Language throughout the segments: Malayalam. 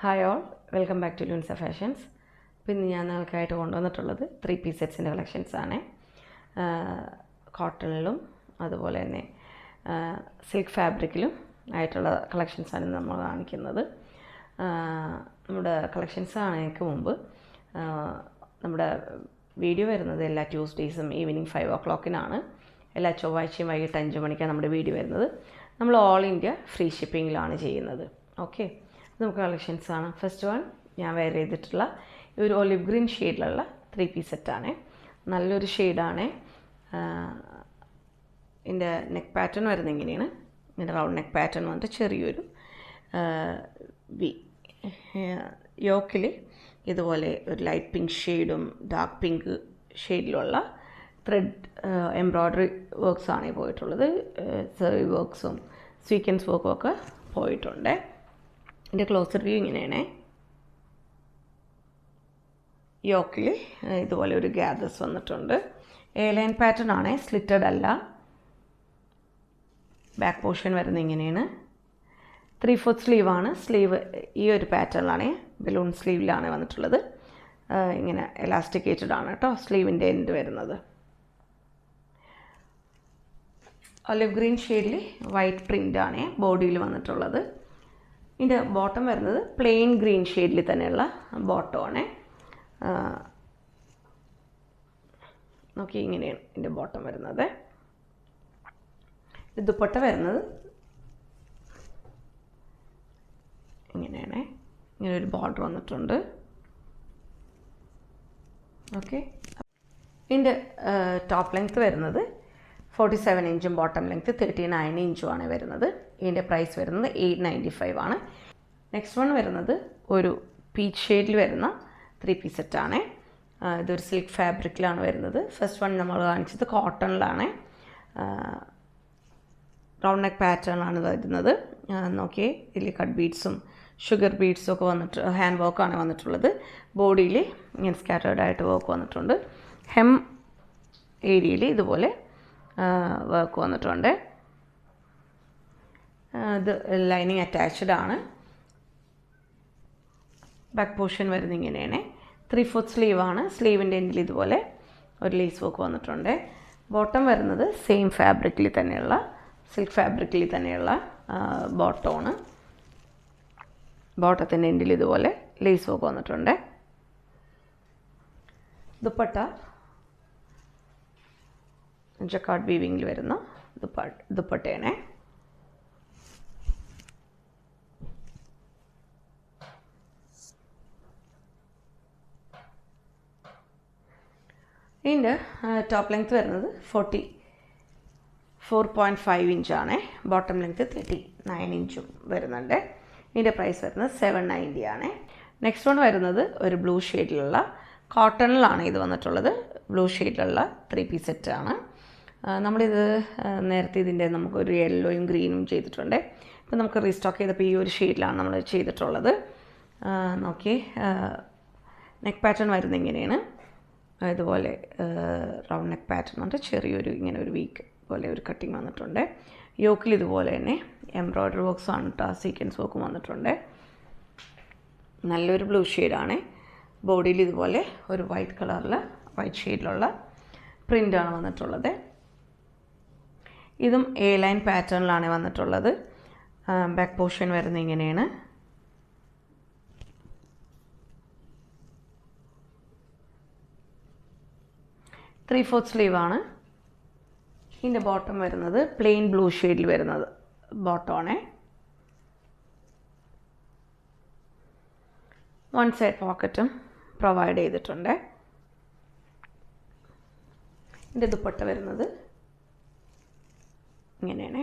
Hi all, welcome back to Lunsa fashions. പിന്നെ ഞാൻ നിങ്ങൾക്കായിട്ട് കൊണ്ടുവന്നിട്ടുള്ളത് 3-piece സെറ്റ്സിൻ്റെ കളക്ഷൻസാണ്. കോട്ടണിലും അതുപോലെ തന്നെ സിൽക്ക് ഫാബ്രിക്കിലും ആയിട്ടുള്ള കളക്ഷൻസാണ് നമ്മൾ കാണിക്കുന്നത്. നമ്മുടെ കളക്ഷൻസ് കാണുന്നതിന് മുമ്പ് നമ്മുടെ വീഡിയോ വരുന്നത് എല്ലാ ട്യൂസ്ഡേയ്സും ഈവനിങ് 5 o'clockനാണ്. എല്ലാ ചൊവ്വാഴ്ചയും വൈകിട്ട് 5 മണിക്കാണ് നമ്മുടെ വീഡിയോ വരുന്നത്. നമ്മൾ ഓൾ ഇന്ത്യ ഫ്രീ ഷിപ്പിങ്ങിലാണ് ചെയ്യുന്നത്. ഓക്കെ, നമുക്ക് കളക്ഷൻസ് ആണ്. ഫസ്റ്റ് വൺ ഞാൻ വെയർ ചെയ്തിട്ടുള്ള ഒരു ഒലിവ് ഗ്രീൻ ഷെയ്ഡിലുള്ള 3-piece സെറ്റാണ്. നല്ലൊരു ഷെയ്ഡാണ്. ഇതിൻ്റെ നെക്ക് പാറ്റേൺ വരുന്നത് ഇങ്ങനെയാണ്. ഇതിൻ്റെ റൗണ്ട് നെക്ക് പാറ്റേൺ വന്നിട്ട് ചെറിയൊരു വി. യോക്കിൽ ഇതുപോലെ ഒരു ലൈറ്റ് പിങ്ക് ഷെയ്ഡും ഡാർക്ക് പിങ്ക് ഷെയ്ഡിലുള്ള ത്രെഡ് എംബ്രോയ്ഡറി വർക്ക്സാണ് പോയിട്ടുള്ളത്. സെറി വർക്ക്സും സ്വീക്വൻസ് വർക്കും ഒക്കെ പോയിട്ടുണ്ട്. ഇതിൻ്റെ ക്ലോസർ വ്യൂ ഇങ്ങനെയാണ്. യോക്കിൽ ഇതുപോലെ ഒരു ഗ്യാദേഴ്സ് വന്നിട്ടുണ്ട്. എ ലൈൻ പാറ്റേൺ ആണ്, സ്ലിറ്റഡ് അല്ല. ബാക്ക് പോർഷൻ വരുന്നത് ഇങ്ങനെയാണ്. 3/4 സ്ലീവാണ്. സ്ലീവ് ഈ ഒരു പാറ്റേണിലാണ്, ബലൂൺ സ്ലീവിലാണ് വന്നിട്ടുള്ളത്. ഇങ്ങനെ എലാസ്റ്റിക്കേറ്റഡ് ആണ് കേട്ടോ സ്ലീവിൻ്റെ എൻഡ് വരുന്നത്. ഒലിവ് ഗ്രീൻ ഷെയ്ഡിൽ വൈറ്റ് പ്രിൻ്റാണ് ബോഡിയിൽ വന്നിട്ടുള്ളത്. ഇതിൻ്റെ ബോട്ടം വരുന്നത് പ്ലെയിൻ ഗ്രീൻ ഷെയ്ഡിൽ തന്നെയുള്ള ബോട്ടമാണ്. നോക്കി ഇങ്ങനെയാണ് ഇതിൻ്റെ ബോട്ടം വരുന്നത്. ദുപ്പട്ട വരുന്നത് ഇങ്ങനെയാണ്. ഇങ്ങനെ ഒരു ബോർഡർ വന്നിട്ടുണ്ട്. ഓക്കെ, ഇതിൻ്റെ ടോപ്പ് ലെങ്ത്ത് വരുന്നത് 47 ഇഞ്ചും ബോട്ടം ലെങ്ത്ത് 39 ഇഞ്ചുമാണ് വരുന്നത്. ഇതിൻ്റെ പ്രൈസ് വരുന്നത് 895 ആണ്. നെക്സ്റ്റ് വൺ വരുന്നത് ഒരു പീച്ച് ഷെയ്ഡിൽ വരുന്ന 3-piece സെറ്റാണ്. ഇതൊരു സിൽക്ക് ഫാബ്രിക്കിലാണ് വരുന്നത്. ഫസ്റ്റ് വൺ നമ്മൾ കാണിച്ചത് കോട്ടണിലാണ്. റൗണ്ട് നെക്ക് പാറ്റേണാണ് വരുന്നത്. നോക്കിയേ, ഇതിൽ കട്ട് ബീഡ്സും ഷുഗർ ബീഡ്സും ഒക്കെ വന്നിട്ട് ഹാൻഡ് വർക്കാണ് വന്നിട്ടുള്ളത്. ബോഡിയിൽ ഇങ്ങനെ സ്കാറ്റേർഡ് ആയിട്ട് വർക്ക് വന്നിട്ടുണ്ട്. ഹെം ഏരിയയിൽ ഇതുപോലെ വർക്ക് വന്നിട്ടുണ്ട്. ഇത് ലൈനിങ് അറ്റാച്ച്ഡ് ആണ്. ബാക്ക് പോർഷൻ വരുന്നത് ഇങ്ങനെയാണ്. 3/4 സ്ലീവാണ്. സ്ലീവിൻ്റെ എൻഡിൽ ഇതുപോലെ ഒരു ലേസ് വർക്ക് വന്നിട്ടുണ്ട്. ബോട്ടം വരുന്നത് സെയിം ഫാബ്രിക്കിൽ തന്നെയുള്ള സിൽക്ക് ഫാബ്രിക്കിൽ തന്നെയുള്ള ബോട്ടമാണ്. ബോട്ടത്തിൻ്റെ എൻഡിൽ ഇതുപോലെ ലേസ് വർക്ക് വന്നിട്ടുണ്ട്. ദുപ്പട്ട ജക്കാർഡ് വീവിങ്ങിൽ വരുന്ന ദുപ്പട്ടയാണ്. ഇതിൻ്റെ ടോപ്പ് ലെങ്ത്ത് വരുന്നത് 44.5 ഇഞ്ചാണ്. ബോട്ടം ലെങ്ത്ത് 39 ഇഞ്ചും വരുന്നുണ്ട്. ഇതിൻ്റെ പ്രൈസ് വരുന്നത് 790 ആണ്. നെക്സ്റ്റ് വൺ വരുന്നത് ഒരു ബ്ലൂ ഷെയ്ഡിലുള്ള കോട്ടണിലാണ് ഇത് വന്നിട്ടുള്ളത്. ബ്ലൂ ഷെയ്ഡിലുള്ള 3-piece സെറ്റാണ്. നമ്മളിത് നേരത്തെ ഇതിൻ്റെ നമുക്കൊരു യെല്ലോയും ഗ്രീനും ചെയ്തിട്ടുണ്ട്. ഇപ്പം നമുക്ക് റീസ്റ്റോക്ക് ചെയ്തപ്പോൾ ഈ ഒരു ഷെയ്ഡിലാണ് നമ്മൾ ചെയ്തിട്ടുള്ളത്. നോക്കി, നെക്ക് പാറ്റേൺ വരുന്നത് ഇങ്ങനെയാണ്. ഇതുപോലെ റൗണ്ട് നെക്ക് പാറ്റേൺ ഉണ്ട്. ചെറിയൊരു ഇങ്ങനെ ഒരു വീക്ക് പോലെ ഒരു കട്ടിങ് വന്നിട്ടുണ്ട്. യോക്കിൽ ഇതുപോലെ തന്നെ എംബ്രോയ്ഡറി വർക്ക്സ് ആണ് കേട്ടോ, സീക്വൻസ് വർക്കും വന്നിട്ടുണ്ട്. നല്ലൊരു ബ്ലൂ ഷെയ്ഡാണ്. ബോഡിയിൽ ഇതുപോലെ ഒരു വൈറ്റ് ഷെയ്ഡിലുള്ള പ്രിൻ്റാണ് വന്നിട്ടുള്ളത്. ഇതും എ ലൈൻ പാറ്റേണിലാണ് വന്നിട്ടുള്ളത്. ബാക്ക് പോർഷൻ വരുന്നത് ഇങ്ങനെയാണ്. ത്രീ-ഫോർത്ത് സ്ലീവാണ്. ഇതിൻ്റെ ബോട്ടം വരുന്നത് പ്ലെയിൻ ബ്ലൂ ഷെയ്ഡിൽ വരുന്നത് ബോട്ടമാണ്. വൺ സൈഡ് പോക്കറ്റും പ്രൊവൈഡ് ചെയ്തിട്ടുണ്ട്. ഇതിൻ്റെ ദുപ്പട്ട വരുന്നത് ഇങ്ങനെയാണ്.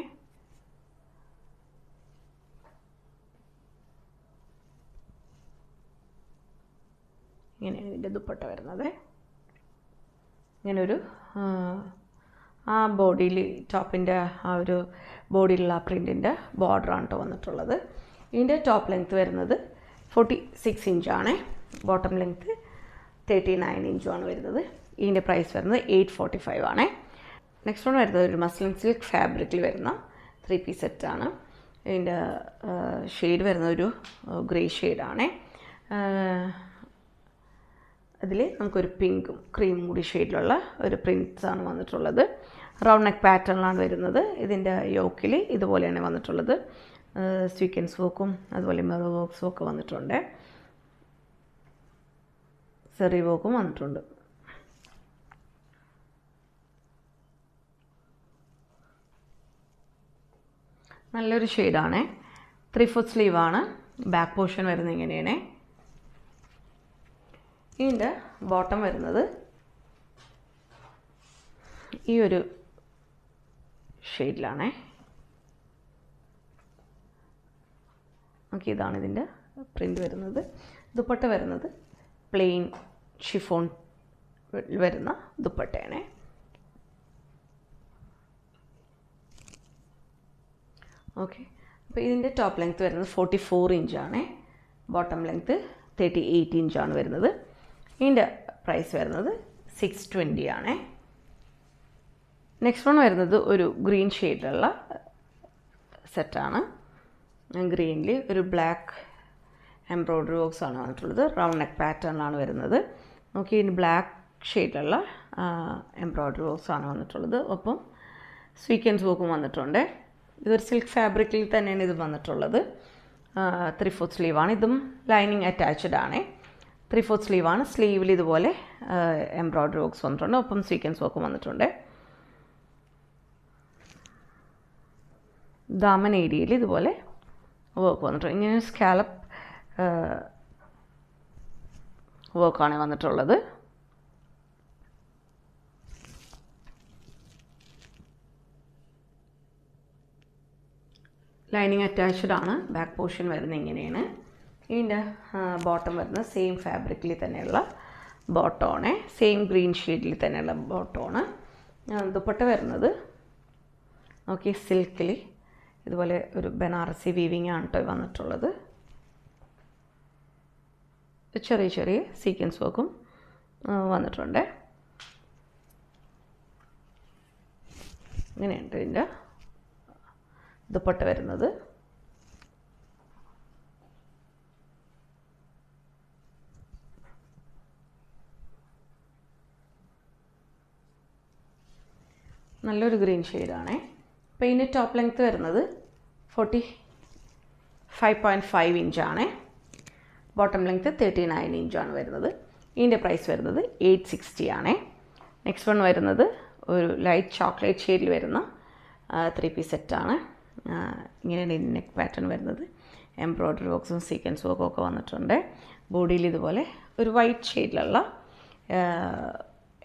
ഇങ്ങനെയാണ് ഇതിൻ്റെ ദുപ്പട്ട വരുന്നത്. ഇങ്ങനൊരു ആ ബോഡിയിൽ ടോപ്പിൻ്റെ ആ ഒരു ബോഡിയിലുള്ള ആ പ്രിൻറ്റിൻ്റെ ബോർഡറാണ് കേട്ടോ വന്നിട്ടുള്ളത്. ഇതിൻ്റെ ടോപ്പ് ലെങ്ത്ത് വരുന്നത് 46 ഇഞ്ചാണ്. ബോട്ടം ലെങ്ത്ത് 39 ഇഞ്ചുമാണ് വരുന്നത്. ഇതിൻ്റെ പ്രൈസ് വരുന്നത് 845 ആണ്. നെക്സ്റ്റ് വൺ വരുന്നത് ഒരു മസ്ലിൻ സിൽക്ക് ഫാബ്രിക്കിൽ വരുന്ന 3-piece സെറ്റാണ്. ഇതിൻ്റെ ഷെയ്ഡ് വരുന്ന ഒരു ഗ്രേ ഷെയ്ഡാണേ. അതിൽ നമുക്കൊരു പിങ്കും ക്രീമും കൂടി ഷെയ്ഡിലുള്ള ഒരു പ്രിൻറ്റ്സാണ് വന്നിട്ടുള്ളത്. റൗണ്ട് നെക്ക് പാറ്റേണിലാണ് വരുന്നത്. ഇതിൻ്റെ യോക്കിൽ ഇതുപോലെയാണ് വന്നിട്ടുള്ളത്. സ്വീക്വൻസ് വർക്കും അതുപോലെ മിറർ വർക്ക്സും ഒക്കെ വന്നിട്ടുണ്ട്. സെറി വർക്കും വന്നിട്ടുണ്ട്. നല്ലൊരു ഷെയ്ഡാണ്. 3/4 സ്ലീവാണ്. ബാക്ക് പോർഷൻ വരുന്നത് ഇങ്ങനെയാണ്. ഇതിൻ്റെ ബോട്ടം വരുന്നത് ഈ ഒരു ഷെയ്ഡിലാണേ. നമുക്ക് ഇതാണ് ഇതിൻ്റെ പ്രിൻ്റ് വരുന്നത്. ദുപ്പട്ട വരുന്നത് പ്ലെയിൻ ഷിഫോൺ വരുന്ന ദുപ്പട്ടയാണ്. ഓക്കെ, അപ്പോൾ ഇതിൻ്റെ ടോപ്പ് ലെങ്ത്ത് വരുന്നത് 44 ഇഞ്ചാണ്. ബോട്ടം ലെങ്ത്ത് 38 ഇഞ്ചാണ് വരുന്നത്. ഇതിൻ്റെ പ്രൈസ് വരുന്നത് 620 ആണ്. നെക്സ്റ്റ് വൺ വരുന്നത് ഒരു ഗ്രീൻ ഷെയ്ഡിലുള്ള സെറ്റാണ്. ഗ്രീനിൽ ഒരു ബ്ലാക്ക് എംബ്രോയ്ഡറി വർക്ക്സ് ആണ് വന്നിട്ടുള്ളത്. റൗണ്ട് നെക്ക് പാറ്റേണിലാണ് വരുന്നത്. നോക്കി, ഇതിന് ബ്ലാക്ക് ഷെയ്ഡിലുള്ള എംബ്രോയ്ഡറി വർക്ക്സ് ആണ് വന്നിട്ടുള്ളത്. ഒപ്പം സ്വീക്വൻസ് വർക്കും വന്നിട്ടുണ്ട്. ഇതൊരു സിൽക്ക് ഫാബ്രിക്കിൽ തന്നെയാണ് ഇത് വന്നിട്ടുള്ളത്. 3/4 സ്ലീവാണ്. ഇതും ലൈനിങ് അറ്റാച്ച്ഡ് ആണ്. 3/4 സ്ലീവാണ്. സ്ലീവിൽ ഇതുപോലെ എംബ്രോയ്ഡറി വർക്ക്സ് വന്നിട്ടുണ്ട്. ഒപ്പം സ്വീക്വൻസ് വർക്കും വന്നിട്ടുണ്ട്. ദാമൻ ഏരിയയിൽ ഇതുപോലെ വർക്ക് വന്നിട്ടുണ്ട്. ഇങ്ങനെ സ്കാലപ്പ് വർക്കാണ് വന്നിട്ടുള്ളത്. ലൈനിങ് അറ്റാച്ച്ഡ് ആണ്. ബാക്ക് പോർഷൻ വരുന്നത് ഇങ്ങനെയാണ്. ഇതിൻ്റെ ബോട്ടം വരുന്നത് സെയിം ഫാബ്രിക്കിൽ തന്നെയുള്ള ബോട്ടമാണ്. സെയിം ഗ്രീൻ ഷെയ്ഡിൽ തന്നെയുള്ള ബോട്ടമാണ്. ദുപ്പട്ട വരുന്നത് ഓക്കെ സിൽക്കിൽ ഇതുപോലെ ഒരു ബനാറസി വീവിങ് ആണ് കേട്ടോ വന്നിട്ടുള്ളത്. ചെറിയ ചെറിയ സീക്വൻസ് വർക്കും വന്നിട്ടുണ്ട്. ഇങ്ങനെയുണ്ട് ഇതിൻ്റെ ദുപ്പട്ട വരുന്നത്. നല്ലൊരു ഗ്രീൻ ഷെയ്ഡാണേ. അപ്പോൾ ഇതിൻ്റെ ടോപ്പ് ലെങ്ത്ത് വരുന്നത് 45.5 ഇഞ്ചാണ്. ബോട്ടം ലെങ്ത്ത് 39 ഇഞ്ചാണ് വരുന്നത്. ഇതിൻ്റെ പ്രൈസ് വരുന്നത് 860 ആണ്. നെക്സ്റ്റ് വൺ വരുന്നത് ഒരു ലൈറ്റ് ചോക്ലേറ്റ് ഷെയ്ഡിൽ വരുന്ന 3 പീസ് സെറ്റാണ്. ഇങ്ങനെയാണ് നെക്ക് പാറ്റേൺ വരുന്നത്. എംബ്രോയ്ഡറി വർക്ക്സും സീക്വൻസ് വർക്കും ഒക്കെ വന്നിട്ടുണ്ട്. ബോഡിയിൽ ഇതുപോലെ ഒരു വൈറ്റ് ഷെയ്ഡിലുള്ള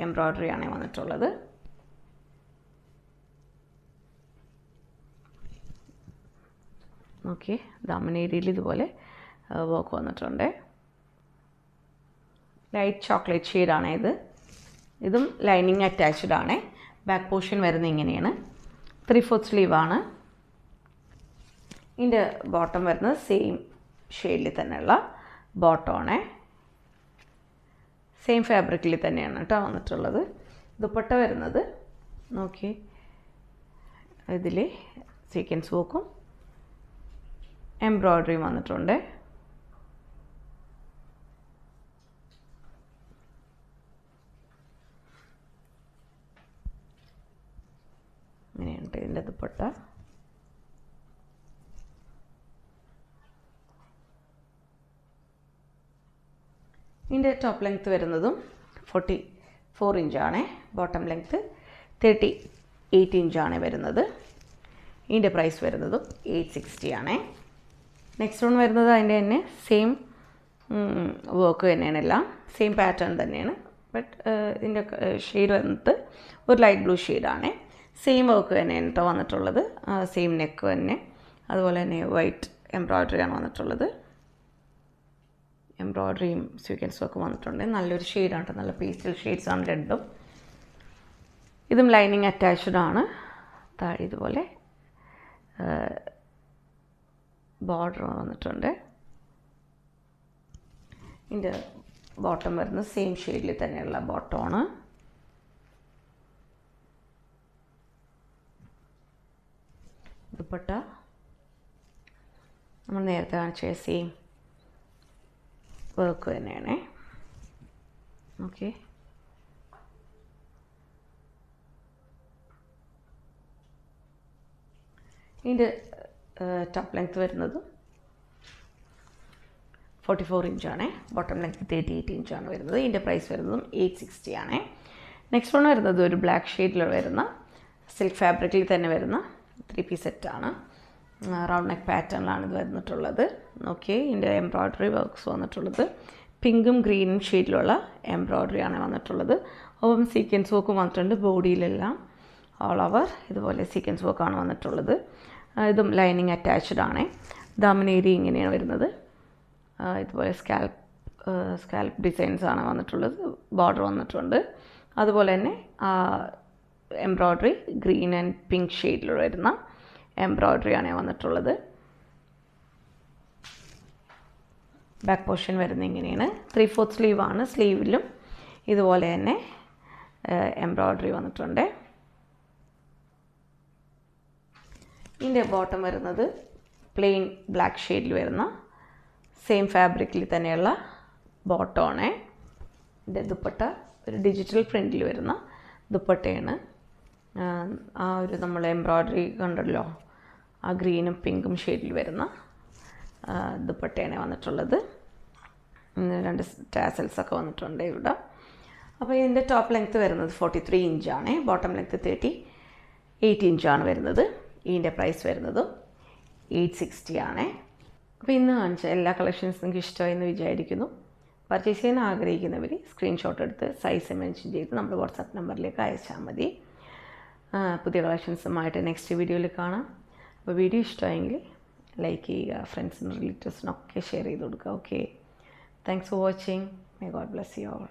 എംബ്രോയ്ഡറിയാണ് വന്നിട്ടുള്ളത്. ഓക്കെ, ദാമൻ ഏരിയയിൽ ഇതുപോലെ വർക്ക് വന്നിട്ടുണ്ട്. ലൈറ്റ് ചോക്ലേറ്റ് ഷെയ്ഡാണ് ഇത്. ഇതും ലൈനിങ് അറ്റാച്ച്ഡ് ആണ്. ബാക്ക് പോർഷൻ വരുന്നത് ഇങ്ങനെയാണ്. 3/4 സ്ലീവാണ്. ഇതിൻ്റെ ബോട്ടം വരുന്നത് സെയിം ഷെയ്ഡിൽ തന്നെയുള്ള ബോട്ടമാണ്. സെയിം ഫാബ്രിക്കിൽ തന്നെയാണ് കേട്ടോ വന്നിട്ടുള്ളത്. ദുപ്പട്ട വരുന്നത് നോക്കി, ഇതിൽ സീക്വൻസ് വർക്കും എംബ്രോയ്ഡറിയും വന്നിട്ടുണ്ട്. ഇങ്ങനെയുണ്ട് ഇതിൻ്റെ ദുപ്പട്ട. ഇതിൻ്റെ ടോപ്പ് ലെങ്ത്ത് വരുന്നതും 44 ഇഞ്ചാണ്. ബോട്ടം ലെങ്ത്ത് 38 ഇഞ്ചാണ് വരുന്നത്. ഇതിൻ്റെ പ്രൈസ് വരുന്നതും 860 ആണ്. നെക്സ്റ്റ് വൺ വരുന്നത് അതിൻ്റെ തന്നെ സെയിം വർക്ക് തന്നെയാണ്. എല്ലാം സെയിം പാറ്റേൺ തന്നെയാണ്. ബട്ട് ഇതിൻ്റെ ഷെയ്ഡ് വന്നിട്ട് ഒരു ലൈറ്റ് ബ്ലൂ ഷെയ്ഡാണ്. സെയിം വർക്ക് തന്നെയാണ് കേട്ടോ വന്നിട്ടുള്ളത്. സെയിം നെക്ക് തന്നെ. അതുപോലെ തന്നെ വൈറ്റ് എംബ്രോയ്ഡറിയാണ് വന്നിട്ടുള്ളത്. എംബ്രോയ്ഡറിയും സ്വീക്വൻസും ഒക്കെ വന്നിട്ടുണ്ട്. നല്ലൊരു ഷെയ്ഡാണ് കേട്ടോ. നല്ല പേസ്റ്റൽ ഷെയ്ഡ്സാണ് രണ്ടും. ഇതും ലൈനിങ് അറ്റാച്ച്ഡ് ആണ്. താഴെ ഇതുപോലെ ബോർഡർ വന്നിട്ടുണ്ട്. ഇതിൻ്റെ ബോട്ടം വരുന്നത് സെയിം ഷെയ്ഡിൽ തന്നെയുള്ള ബോട്ടമാണ്. ദുപ്പട്ട നമ്മൾ നേരത്തെ കാണിച്ച സെയിം വർക്ക് തന്നെയാണ്. ഓക്കെ, ഇതിൻ്റെ ടോപ്പ് ലെങ്ത്ത് വരുന്നത് 44 ഇഞ്ചാണ്. ബോട്ടം ലെങ്ത്ത് 38 ഇഞ്ചാണ് വരുന്നത്. ഇതിൻ്റെ പ്രൈസ് വരുന്നതും 860 ആണ്. നെക്സ്റ്റ് വൺ വരുന്നത് ഒരു ബ്ലാക്ക് ഷെയ്ഡിൽ വരുന്ന സിൽക്ക് ഫാബ്രിക്കിൽ തന്നെ വരുന്ന 3 പീസ് സെറ്റാണ്. റൗണ്ട് നെക്ക് പാറ്റേണിലാണ് ഇത് വന്നിട്ടുള്ളത്. ഓക്കെ, ഇതിൻ്റെ എംബ്രോയ്ഡറി വർക്ക്സ് വന്നിട്ടുള്ളത് പിങ്കും ഗ്രീനും ഷെയ്ഡിലുള്ള എംബ്രോയ്ഡറി ആണ് വന്നിട്ടുള്ളത്. ഒപ്പം സീക്വൻസ് വർക്കും വന്നിട്ടുണ്ട്. ബോഡിയിലെല്ലാം ഓൾ ഓവർ ഇതുപോലെ സീക്വൻസ് വർക്കാണ് വന്നിട്ടുള്ളത്. ഇതും ലൈനിങ് അറ്റാച്ച്ഡ് ആണ്. ദാമനേരി ഇങ്ങനെയാണ് വരുന്നത്. ഇതുപോലെ സ്കാൽപ്പ് ഡിസൈൻസ് ആണ് വന്നിട്ടുള്ളത്. ബോർഡർ വന്നിട്ടുണ്ട്. അതുപോലെ തന്നെ എംബ്രോയ്ഡറി ഗ്രീൻ ആൻഡ് പിങ്ക് ഷെയ്ഡിൽ വരുന്ന എംബ്രോയ്ഡറി ആണ് വന്നിട്ടുള്ളത്. ബാക്ക് പോർഷൻ വരുന്നത് ഇങ്ങനെയാണ്. 3/4 സ്ലീവ് ആണ്. സ്ലീവിലും ഇതുപോലെ തന്നെ എംബ്രോയ്ഡറി വന്നിട്ടുണ്ട്. ഇതിൻ്റെ ബോട്ടം വരുന്നത് പ്ലെയിൻ ബ്ലാക്ക് ഷെയ്ഡിൽ വരുന്ന സെയിം ഫാബ്രിക്കിൽ തന്നെയുള്ള ബോട്ടമാണ്. ഇതിൻ്റെ ദുപ്പട്ട ഒരു ഡിജിറ്റൽ പ്രിൻറ്റിൽ വരുന്ന ദുപ്പട്ടയാണ്. ആ ഒരു നമ്മൾ എംബ്രോയ്ഡറി കണ്ടല്ലോ, ആ ഗ്രീനും പിങ്കും ഷെയ്ഡിൽ വരുന്ന ദുപ്പട്ടയാണ് വന്നിട്ടുള്ളത്. 2 ടാസൽസൊക്കെ വന്നിട്ടുണ്ട് ഇവിടെ. അപ്പോൾ ഇതിൻ്റെ ടോപ്പ് ലെങ്ത്ത് വരുന്നത് 43 ഇഞ്ചാണ്. ബോട്ടം ലെങ്ത്ത് 38 ഇഞ്ചാണ് വരുന്നത്. ഇതിൻ്റെ പ്രൈസ് വരുന്നത് 860 ആണ്. അപ്പോൾ ഇന്ന് കാണിച്ച എല്ലാ കളക്ഷൻസും നിങ്ങൾക്ക് ഇഷ്ടമായി എന്ന് വിചാരിക്കുന്നു. പർച്ചേസ് ചെയ്യാൻ ആഗ്രഹിക്കുന്നവർ സ്ക്രീൻഷോട്ട് എടുത്ത് സൈസ് മെൻഷൻ ചെയ്ത് നമ്മുടെ വാട്സാപ്പ് നമ്പറിലേക്ക് അയച്ചാൽ മതി. പുതിയ കളക്ഷൻസുമായിട്ട് നെക്സ്റ്റ് വീഡിയോയിൽ കാണാം. അപ്പോൾ വീഡിയോ ഇഷ്ടമായെങ്കിൽ ലൈക്ക് ചെയ്യുക, ഫ്രണ്ട്സിനും റിലേറ്റീവ്സിനൊക്കെ ഷെയർ ചെയ്ത് കൊടുക്കുക. Okay, thanks for watching. May God bless you all.